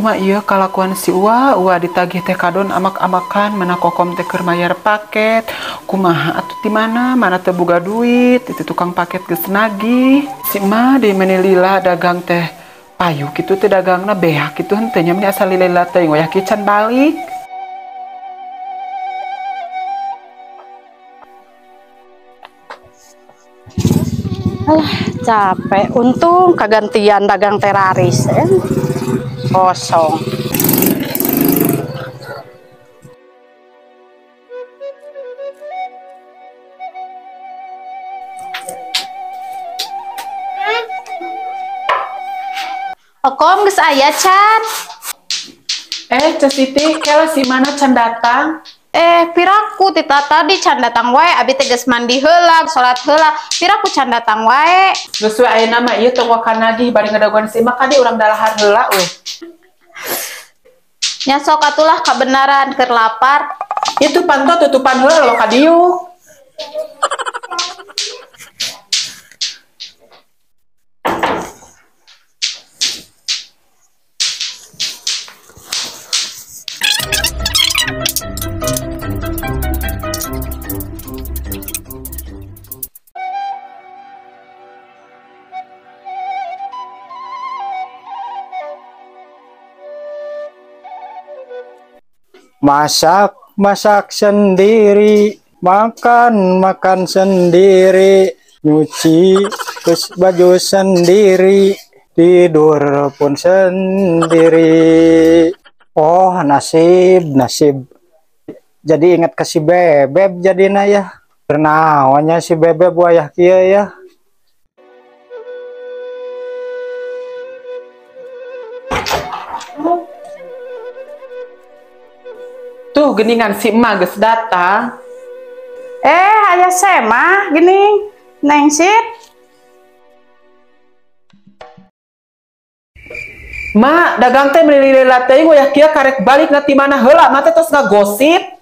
mah iya kalakuan si Uwa ditagih teh kadon amak-amakan mana kokom teh keur mayar paket kumaha atuh di mana teu boga duit itu tukang paket geus nagih si mah di mana lila dagang teh payu kitu teh dagangna beak kitu henteu nya meni asal lila teh ngoyak can balik. Alah, capek. Untung kegantian dagang teraris. Kosong. Okom geus aya can. Cek Siti, kela si mana can datang? Piraku tita tadi can datang wae abi teh geus mandi heula, salat heula. Piraku can datang wae. Geus we ayeuna mah ieu teu wakan nagih bari ngadaguan si mah kadi urang dalahar heula we. Nya sok atulah kabenaran keur lapar. Itu panto tutupan heula lo ka dieu. Masak sendiri, makan sendiri, nyuci terus baju sendiri, tidur pun sendiri. Oh, nasib. Jadi ingat ke si Bebeb jadina ya. Bernaonnya si Bebeb wayah kieu ya. Tuh geningan si emak geus datang. Aya Sema gini. Neng Sit. Mak, dagang teh melilila teh ngoyak kieu karek balik na ti mana heula, mah teh tos ngagosip.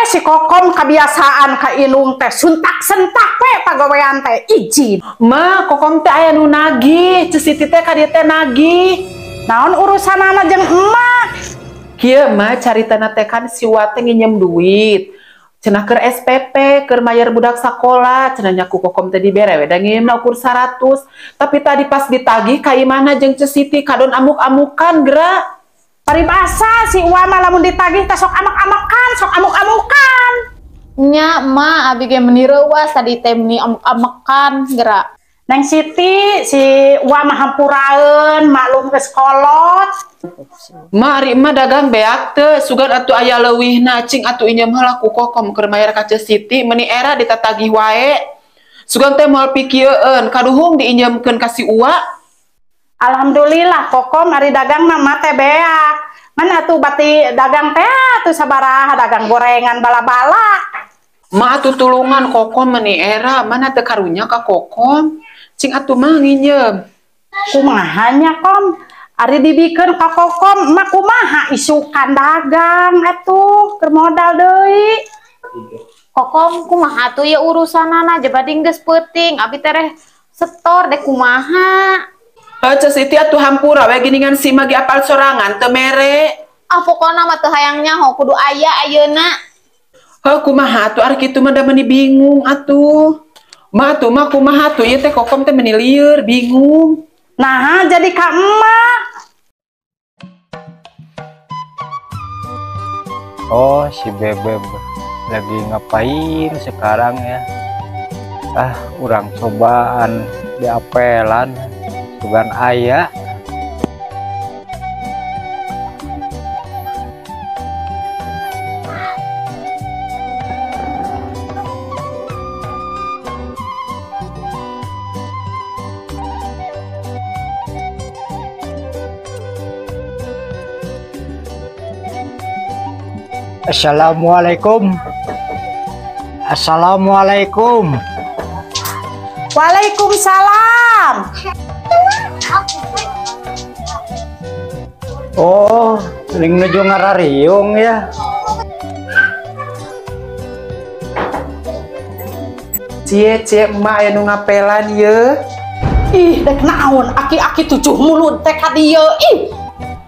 Si Kokom kebiasaan ka Inung teh suntak-sentak we pagawean teh izin. Mak, kokom teh aya nu nagih, Ceu Siti teh ka dieu teh nagih. Naon urusanana jeung emak? Kieu mah caritana teh kan si Uwa teh nginjem duit. Cenah keur SPP, keur mayar budak sakola, cenah nyaku kokom teh dibere we da ngirimna ukur 100. Tapi tadi pas ditagih ka imana jeung Ceu Siti kadon amuk-amukan geura. Paribasa si Uwa mah lamun ditagih teh sok amak-amakan, sok amuk-amukan. Nya emak abi ge meuni reuwas tadi teh meuni amuk-amakan geura. Neng Siti si Uwa mah hampuraeun maklum geus kolot. Mak ari mah dagang beak teu sugan atuh aya leuwihna cing atuh injem heula ku kokom keur mayar ka Ceu Siti meuni era ditatagih wae. Sugan teh moal pikieun kaduhung diinjemkeun ka si Uwa. Alhamdulillah kokom ari dagang mah teh beak. Ngan atuh bati dagang teh atuh sabaraha dagang gorengan bala-bala. Mak atuh tulungan kokom meuni era mana teu karunya ka kokom. Cing atuh mah nginjem. Kumaha nya Kom? Ari dibikeun ka kokom mah kumaha isukan dagang atuh keur modal deui. Kokom kumaha atuh ya urusanana jebading geus peuting abi teh setor deh kumaha. Ceu Siti atuh hampura we geningan si mah ge apal sorangan teu mere. Pokona mah teu hayang nyaho kudu aya ayeuna. Kumaha atuh ari kitu mah da meuni bingung atuh. Ma atuh mah kumaha atuh ieu teh kokom teh meuni lieur bingung. Nah, jadi ka emak. Oh, si Bebeb lagi ngapain sekarang ya? Urang cobaan di apelan sugan aya. Assalamualaikum. Assalamualaikum. Waalaikumsalam. Oh, ling nuju ngarariung ya. Cie emak aya nu ngapelan ye. Ih, dek naon aki-aki 7 mulut teh ka dieu. Ih.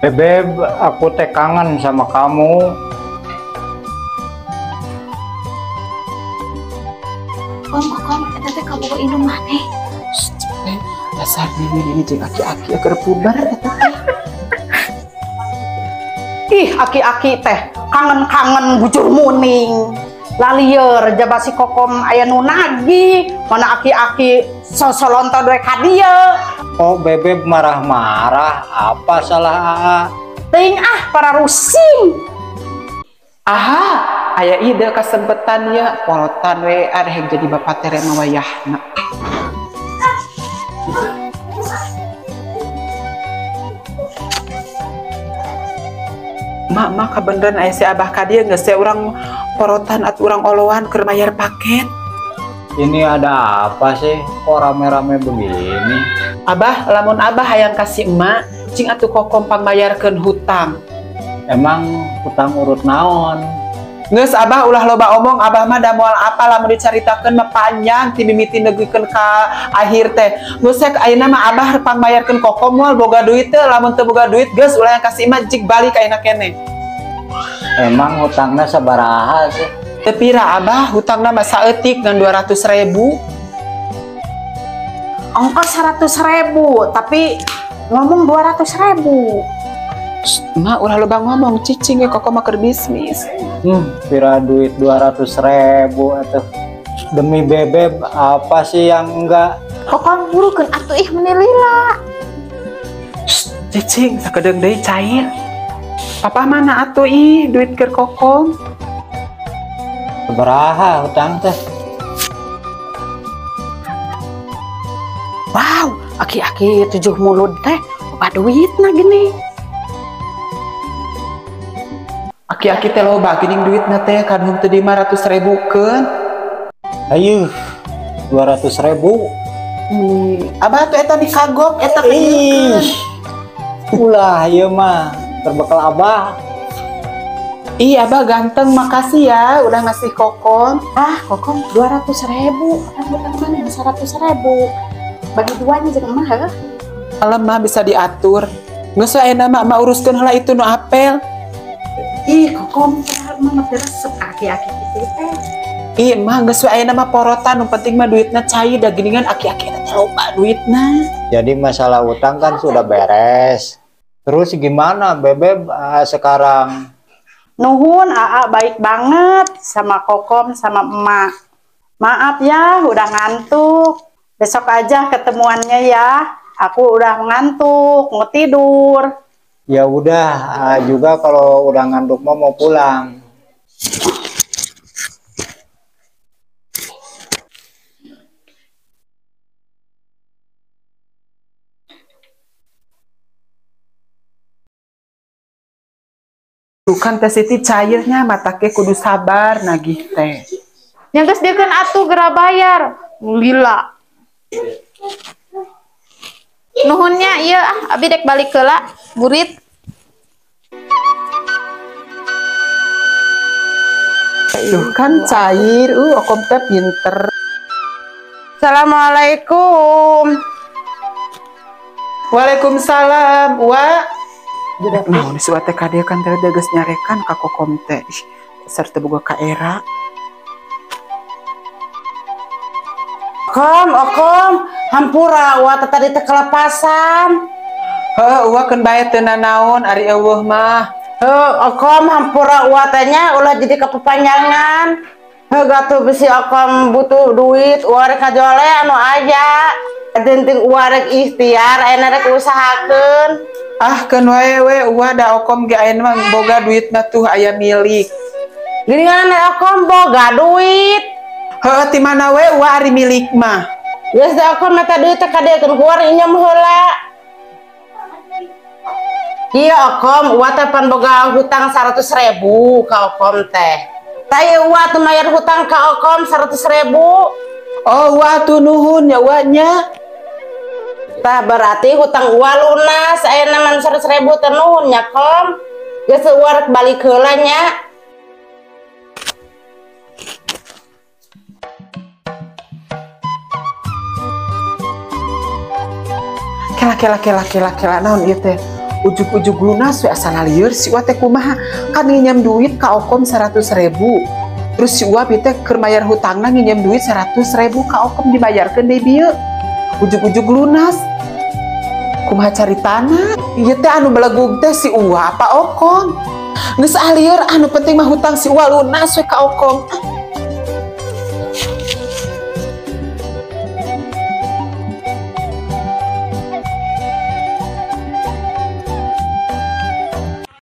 Bebeb, aku teh kangen sama kamu. Kom, eta teh kaboga indung maneh. Dasar ini jeung aki-aki keur puber eta teh. Ih, aki-aki teh kangen-kangen bujur muning. Lalieur jabasi kokom aya nu nagih, mana aki-aki sosolonto doe ka dieu. Oh, Bebeb marah-marah, apa salah AA? Teuing para rusing. Aha, aya ide kasempetan ya polotan we areh jadi bapak tere mawayahna. Mak kabeneran aya si abah ka dieu geus urang porotan atau urang olowan keur bayar paket. Ini ada apa sih? Kok rame-rame begini? Abah, lamun abah hayang kasih emak, cing atuh kokom pangbayarkeun hutang. Emang hutang urut naon? Geus abah ulah loba omong, abah mah da moal apa lamun dicaritakeun mah panjang ti mimiti negikeun ka akhir teh. Geus rek ayeuna mah abah pangbayarkeun kokom moal boga duit teh, lamun teu boga duit geus ulah yang kasih emak jig balik ayeuna keneh. Emang hutangnya sabaraha sih? Tepira abah hutangna mah saeutik ngan 200.000. Ongkos 100.000, tapi ngomong 200.000. Mak ulah loba ngomong, cicing ge kokom mah keur bisnis. Pira duit 200.000 atuh. Demi Bebeb apa sih yang enggak? Kokom burukeun atuh ih menilila. Cicing sakedeung deui cair. Papa mana atuh ih duit keur kokom? Sabaraha hutang teh? Wow, aki-aki 7 mulut teh boga duitna gini. Aki-aki teh loba geuning duitna teh kadung teu 500.000 keun. Ayo, 200.000. Abah tuh eta dikagok eta Ih, ulah ieu mah terbekal abah. Ih, abah ganteng, makasih ya udah ngasih kokom. Kokom 200.000, bukan mana 100.000. Bagi duanya jeung emah heuh. Alam mah bisa diatur. Geus ayeuna mah uruskeun heula itu nu apel. Ih, kokom mah resep aki-aki kitu teh. Ih, mah geus ayeuna mah porotan, nu penting mah duitna cair da geuningan aki-aki eta loba duitna. Jadi masalah utang kan sudah beres. Terus gimana Bebeb sekarang? Nuhun, AA baik banget sama kokom sama emak. Maaf ya, udah ngantuk. Besok aja ketemuannya ya. Aku udah ngantuk, mau tidur. Ya udah, juga kalau udah ngantuk mau pulang. Bukan teh Siti cairnya mata ke kudu sabar nagih teh. Yang geus deukeun atuh gera bayar. Lila. Nuhunnya ieu abi dek balik heula, burit. Tuh kan cair, okom teh pinter. Assalamualaikum. Waalaikumsalam, Wa. Nah, ini suatu kade kan teh geus nyarekan ka kokom teh. Serta boga ka era. Okom, hampura wa tadi teh kelepasan. Heuh, Wa keun bae teu nanaon ari eueuh mah. Okom hampura wa teh nya ulah jadi kepanjangan. Gatuh bisi okom butuh duit, wa rek kajole anu aja. Denting wa rek ikhtiar, ayeuna rek usahakeun. Keun wae we Wa da okom ge ayeuna mah boga duitna tuh aya milik. Geuningan okom boga duit. Heuh, ti mana we Wa ari milik mah. Geus da okom eta duit teh kadekeun keluar inyem heula. Ieu okom wa teh pan boga hutang 100.000 ka okom teh. Tah Wa teu mayar hutang ka okom 100.000. Oh, Wa tuh nuhun ya Wa nya. Tah berarti hutang Wa lunas ayeuna mah 100.000 teh nuhun nya kom. Geus Wa rek balik heula nya. Kela naon ieu teh? ujug-ujug lunas we asal lieur si Uwa teh kumaha kan nginjem duit ka Okom 100.000 terus si Uwa teh keur bayar hutangna nginjem duit 100.000 ka Okom dibayarkeun deui bieu ujug-ujug lunas kumaha caritana ieu teh anu belegug teh si Uwa apa Okom geus alieur anu penting mah hutang si Uwa lunas we ka Okom